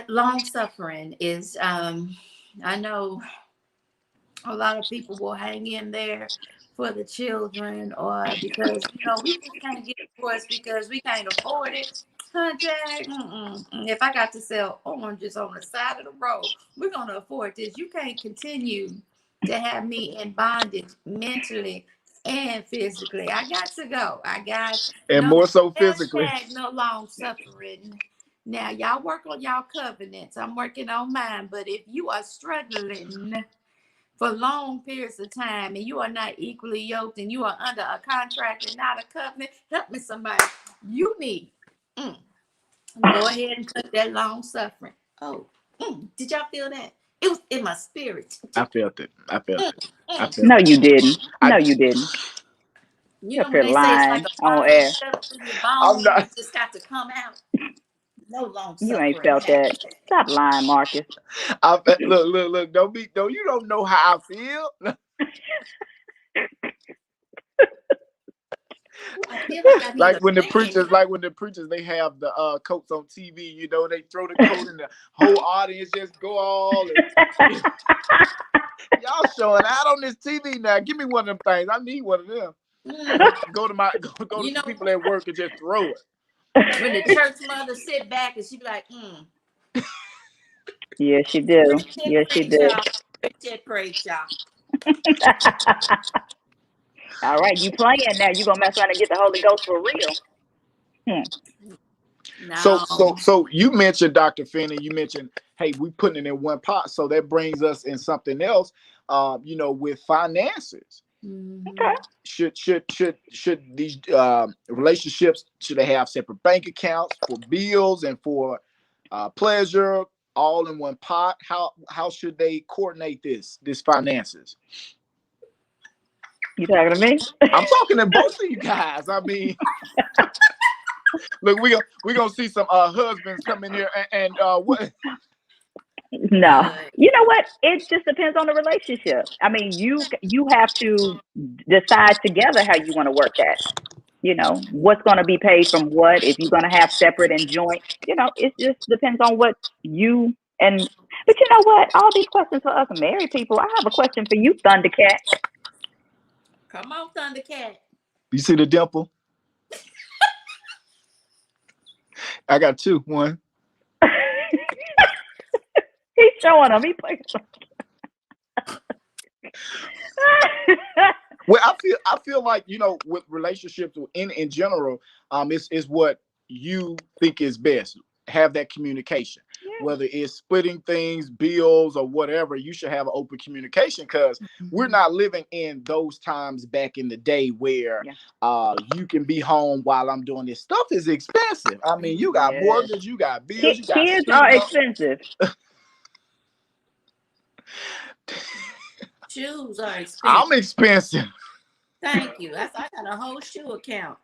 long suffering is. I know a lot of people will hang in there for the children, or because we just can't get divorced because we can't afford it. Huh, Jack? If I got to sell oranges on the side of the road, we're gonna afford this. You can't continue to have me in bondage mentally and physically. I got to go. I got And no more so physically. no long suffering. Now y'all work on y'all covenants. I'm working on mine. But if you are struggling for long periods of time and you are not equally yoked and you are under a contract and not a covenant, help me somebody. You need go ahead and cut that long suffering. Oh, did y'all feel that? It was in my spirit. I felt it. No, you didn't. No, I, you didn't. You You're know up when here they say it's like lying a on bone air. stuck in your I'm bone, not. it just got to come out. No long You ain't suffering felt that. happened. Stop lying, Marcus. Look. You don't know how I feel. I feel like I need Like a when the fan. preachers, they have the coats on TV. You know, they throw the coat and the whole audience just go all. And, y'all showing out on this TV now. Give me one of them things. I need one of them. Go to some people at work and just throw it. When the church mother sit back and she be like, Yes, she do. Yes, she do. Praise y'all. All right, you playing now. You gonna mess around and get the Holy Ghost for real. No. So you mentioned Dr. Finney. You mentioned, hey, we putting it in one pot. So that brings us in something else. You know, with finances. Okay. Should these relationships, should they have separate bank accounts for bills and for pleasure, all in one pot? How should they coordinate this finances? You talking to me? I'm talking to both of you guys. I mean, look, we gonna see some husbands come in here and what? No. You know what? It just depends on the relationship. I mean, you have to decide together how you want to work that. You know, what's going to be paid from what, if you're going to have separate and joint, it just depends on what you and, but you know what? All these questions for us married people, I have a question for you, Thundercat. Come on, Thundercat. You see the dimple? I got two. One. He's showing them. He plays. Well, I feel like, with relationships in general, it's what you think is best. Have that communication, whether it's splitting things, bills, or whatever. You should have an open communication, because we're not living in those times back in the day where you can be home while I'm doing this. Stuff is expensive. I mean, you got mortgage, you got bills, you got kids are expensive. Shoes are expensive. I'm expensive. Thank you. I got a whole shoe account.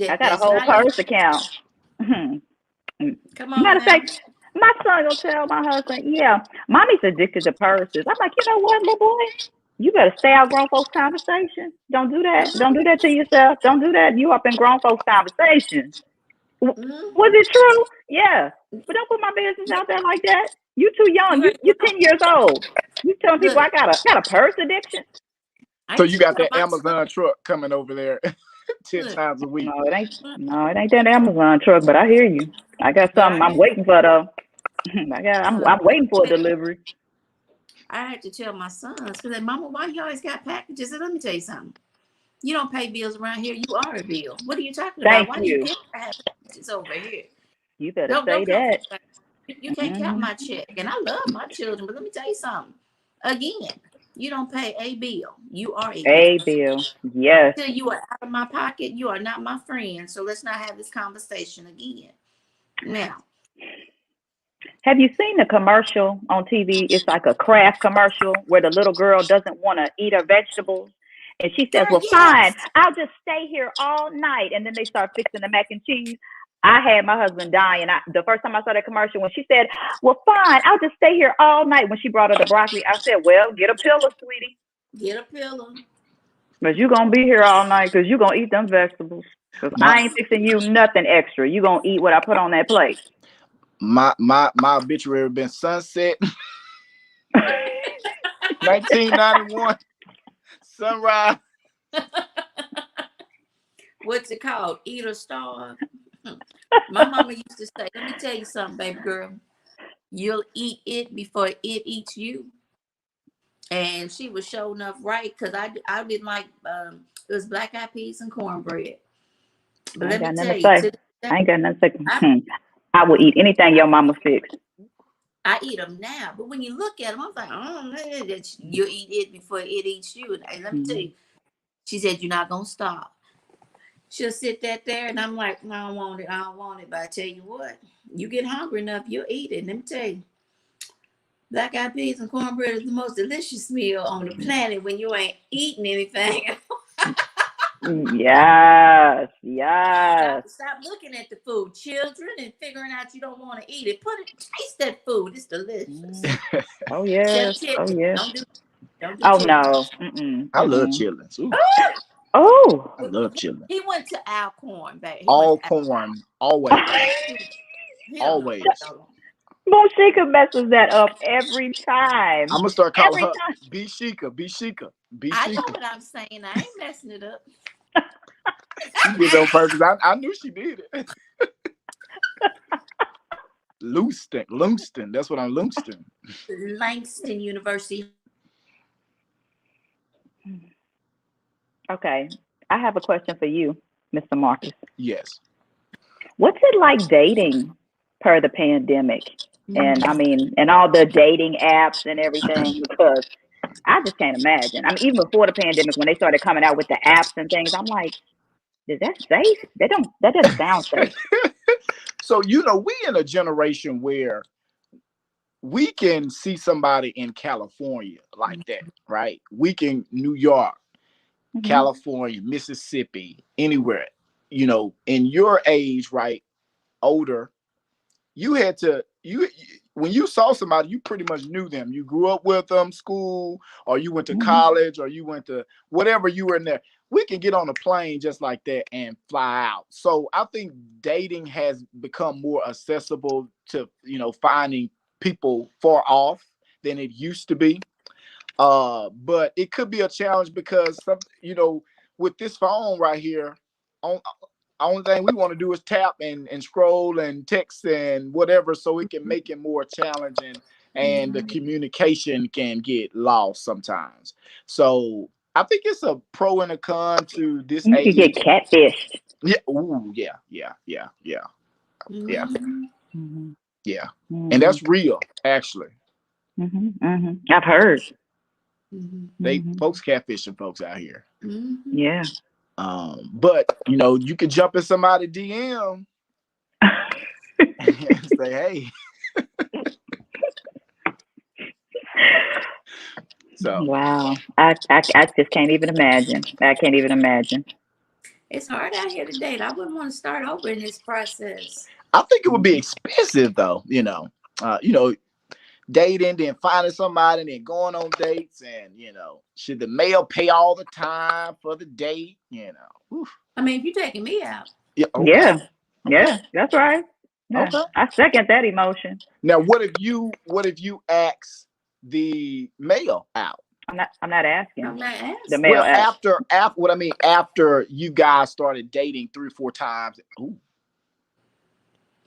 I got a whole purse account. Come on. Matter of fact, my son gonna tell my husband, yeah, mommy's addicted to purses. I'm like, you know what, little boy? You better stay out grown folks' conversation. Don't do that. Don't do that to yourself. Don't do that. You up in grown folks' conversation. Was it true? Yeah. But don't put my business out there like that. You too young. You're 10 years old. You telling people I got a purse addiction? So you got that Amazon truck coming over there 10 times a week. No, it ain't that Amazon truck, but I hear you. I got something I'm waiting for though. I'm waiting for a delivery. I had to tell my sons, because they, Mama, why you always got packages? And let me tell you something. You don't pay bills around here. You are a bill. What are you talking about? Why do you get packages over here? You better Don't say count that. my, you can't count my check. And I love my children, but let me tell you something. Again, you don't pay a bill. You are a bill. A bill. Yes. Till you are out of my pocket, you are not my friend. So let's not have this conversation again. Now, Have you seen the commercial on TV? It's like a craft commercial where the little girl doesn't want to eat her vegetables. And she says, girl, well, fine, yes. I'll just stay here all night. And then they start fixing the mac and cheese. I had my husband dying. The first time I saw that commercial, when she said, well, fine, I'll just stay here all night. When she brought her the broccoli, I said, well, get a pillow, sweetie. Get a pillow. Because you're going to be here all night because you're going to eat them vegetables. Because I ain't fixing you nothing extra. You're going to eat what I put on that plate. My obituary been Sunset, 1991, Sunrise. What's it called? Eat or starve. My mama used to say, let me tell you something, baby girl. You'll eat it before it eats you. And she was sure enough right, because I didn't like it was black eyed peas and cornbread. But let me tell you, I ain't got nothing to say. I will eat anything your mama fixed. I eat them now, but when you look at them, I'm like, oh man, you eat it before it eats you. And let me tell you, she said you're not gonna stop. She'll sit there, and I'm like, I don't want it. But I tell you what, you get hungry enough, you'll eat it. Let me tell you, black eyed peas and cornbread is the most delicious meal on the planet when you ain't eating anything. Yes. Stop looking at the food, children, and figuring out you don't want to eat it. Taste that food. It's delicious. Oh yes. Don't do oh chitlins. no. I love chitlins. Oh. I love chitlins. He went to Alcorn, baby. All corn, always. Always. Moshika messes that up every time. I'm gonna start calling her Bishika. I know what I'm saying. I ain't messing it up. She did it on purpose. I knew she did it. Langston. That's what I'm Langston. Langston University. Okay. I have a question for you, Mr. Marcus. Yes. What's it like dating per the pandemic? And I mean, and all the dating apps and everything, because I just can't imagine. I mean, even before the pandemic, when they started coming out with the apps and things, I'm like, is that safe? That doesn't sound safe. So, we in a generation where we can see somebody in California like that, right? We can New York, California, Mississippi, anywhere, in your age, right? Older, you had to, when you saw somebody, you pretty much knew them. You grew up with them, school, or you went to college, or you went to whatever you were in there. We can get on a plane just like that and fly out. So I think dating has become more accessible to, finding people far off than it used to be. But it could be a challenge because with this phone right here, only thing we want to do is tap and scroll and text and whatever, so it can make it more challenging, and the communication can get lost sometimes. So I think it's a pro and a con to this age. You could get catfished. Yeah. Ooh, yeah. And that's real, actually. I've heard. Folks catfishing folks out here. Yeah. But you can jump in somebody's DM and say, hey. So wow. I just can't even imagine. It's hard out here to date. I wouldn't want to start over in this process. I think it would be expensive though, dating, then finding somebody, and then going on dates, and should the male pay all the time for the date? Oof. I mean, if you're taking me out. Yeah. Okay. Yeah, that's right. Yeah. Okay. I second that emotion. Now, what if you ask the male out? I'm not asking. The male after you guys started dating 3 or 4 times. Ooh.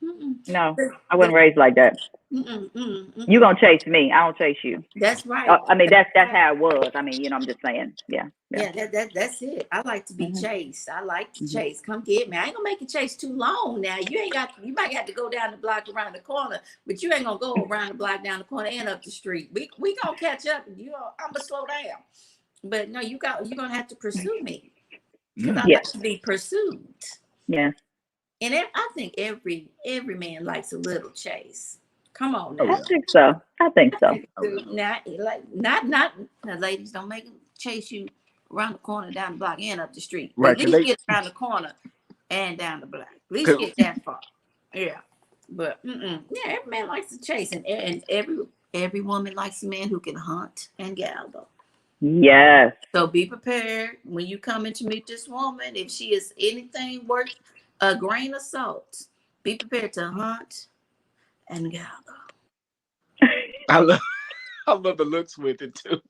No, But, I but wasn't raised like that. You gonna chase me? I don't chase you. That's right. I mean, that's right. how it was. I mean, I'm just saying. Yeah. Yeah, that's it. I like to be chased. I like to Mhm. chase. Come get me. I ain't gonna make you chase too long now. You might have to go down the block around the corner, but you ain't gonna go around the block, down the corner, and up the street. We gonna catch up. I'm gonna slow down. But no, you're gonna have to pursue me. Because I like to be pursued. Yeah. And I think every man likes a little chase. Come on now. I think so. Now, like not now, ladies, don't make them chase you around the corner, down the block, and up the street. But Right. at least get around the corner and down the block. At least get that far. Yeah. But yeah, every man likes to chase, and every woman likes a man who can hunt and gather. Yes. So be prepared when you come in to meet this woman. If she is anything worth a grain of salt, be prepared to hunt and gather. I love the looks with it too.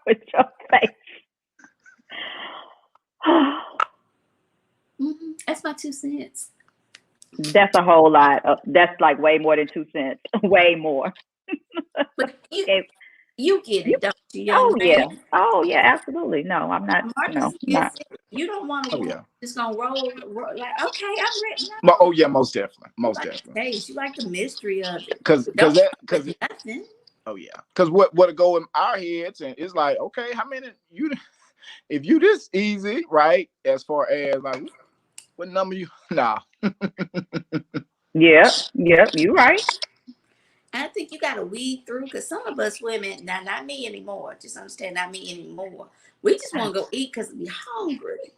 With your face. That's my 2 cents. That's a whole lot. That's like way more than 2 cents. Way more. But you get it, don't you, young Oh man? yeah. Oh yeah. Absolutely. No, I'm not. Marcus Not. You don't want to just gonna roll like, okay, I'm ready. No. Oh yeah, most definitely. Hey, you like the mystery of it. Because nothing. Oh yeah. Because what go in our heads, and it's like, okay, how many if you this easy, right? As far as like what number you nah. Yeah, you're right. I think you got to weed through, because some of us women, now not me anymore, just understand, not me anymore. We just want to go eat because we're hungry.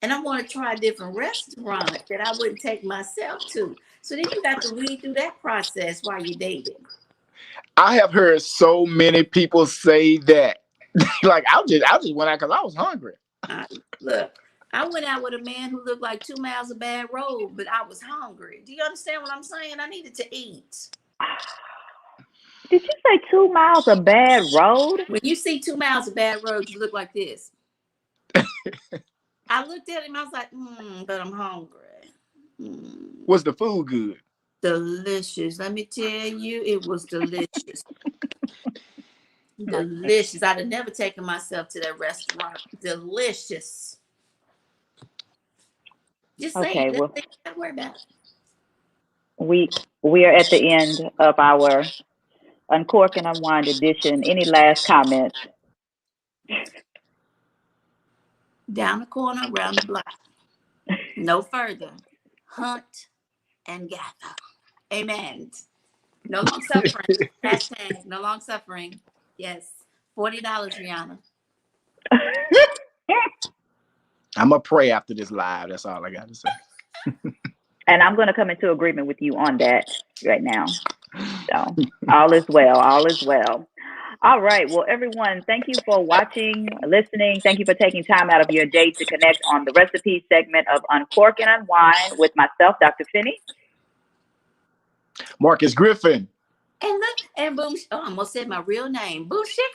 And I want to try a different restaurant that I wouldn't take myself to. So then you got to weed through that process while you're dating. I have heard so many people say that. Like I just went out because I was hungry. Look, I went out with a man who looked like 2 miles of bad road, but I was hungry. Do you understand what I'm saying? I needed to eat. Did you say 2 miles of bad road? When you see 2 miles of bad road, you look like this. I looked at him, I was like, but I'm hungry. Was the food good? Delicious. Let me tell you, it was delicious. Delicious. I'd have never taken myself to that restaurant. Delicious. Just say it. Don't worry about it. We are at the end of our Uncork and Unwind edition. Any last comments? Down the corner, around the block. No further. Hunt and gather. Amen. No long suffering. Hashtag no long suffering. Yes. $40, Rihanna. I'm gonna pray after this live. That's all I got to say. And I'm going to come into agreement with you on that right now. So all is well. All is well. All right. Well, everyone, thank you for watching, listening. Thank you for taking time out of your day to connect on the recipe segment of Uncork and Unwind with myself, Dr. Finney. Marcus Griffin. And look, and boom, I almost said my real name. Boom, Shaker.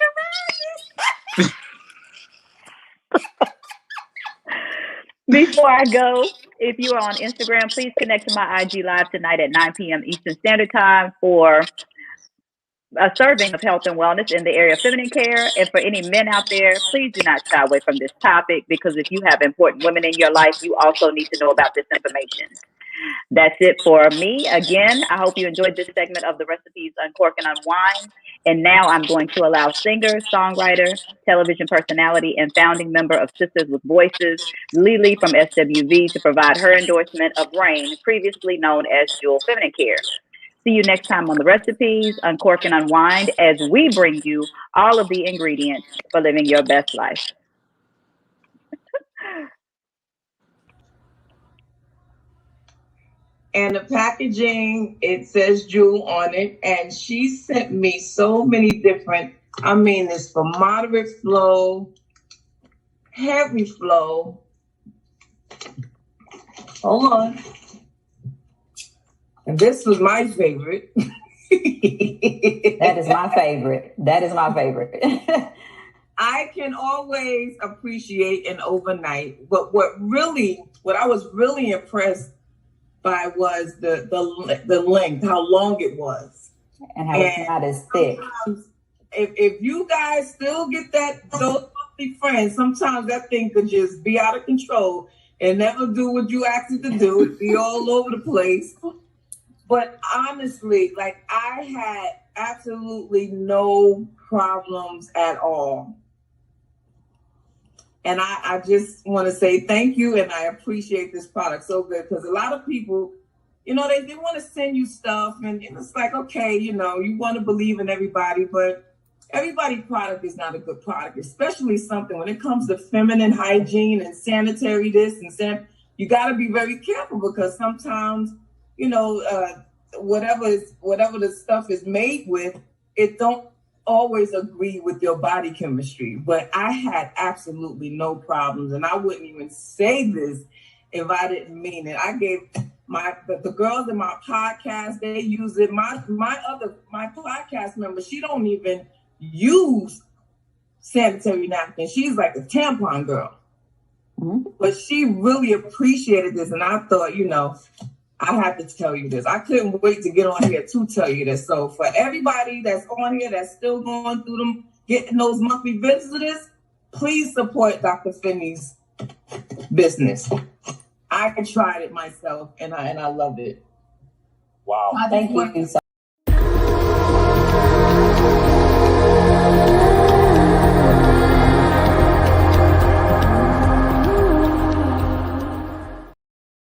Before I go, if you are on Instagram, please connect to my IG Live tonight at 9 p.m. Eastern Standard Time for a serving of health and wellness in the area of feminine care. And for any men out there, please do not shy away from this topic, because if you have important women in your life, you also need to know about this information. That's it for me. Again, I hope you enjoyed this segment of the Recipes Uncork and Unwind. And now I'm going to allow singer, songwriter, television personality, and founding member of Sisters with Voices, Lily from SWV, to provide her endorsement of Rain, previously known as Jewel Feminine Care. See you next time on the Recipes Uncork and Unwind, as we bring you all of the ingredients for living your best life. And the packaging, it says Jewel on it. And she sent me so many different, it's for moderate flow, heavy flow. Hold on. And this was my favorite. That is my favorite. I can always appreciate an overnight, but what I was really impressed by was the length, how long it was. And how it's not as thick. If you guys still get those monthly friends, sometimes that thing could just be out of control and never do what you asked it to do. It'd be all over the place. But honestly, like, I had absolutely no problems at all. And I just want to say thank you, and I appreciate this product so good, because a lot of people, you know, they want to send you stuff, and it's like, okay, you know, you want to believe in everybody, but everybody's product is not a good product, especially something when it comes to feminine hygiene and sanitary this and you got to be very careful, because sometimes, you know, whatever the stuff is made with, it don't always agree with your body chemistry. But I had absolutely no problems, and I wouldn't even say this if I didn't mean it. I gave the girls in my podcast, they use it. My podcast member, she don't even use sanitary napkins. She's like a tampon girl. Mm-hmm. But she really appreciated this, and I thought, you know, I have to tell you this. I couldn't wait to get on here to tell you this. So for everybody that's on here that's still going through them, getting those monthly visitors, please support Dr. Finney's business. I tried it myself, and I loved it. Wow. Thank you so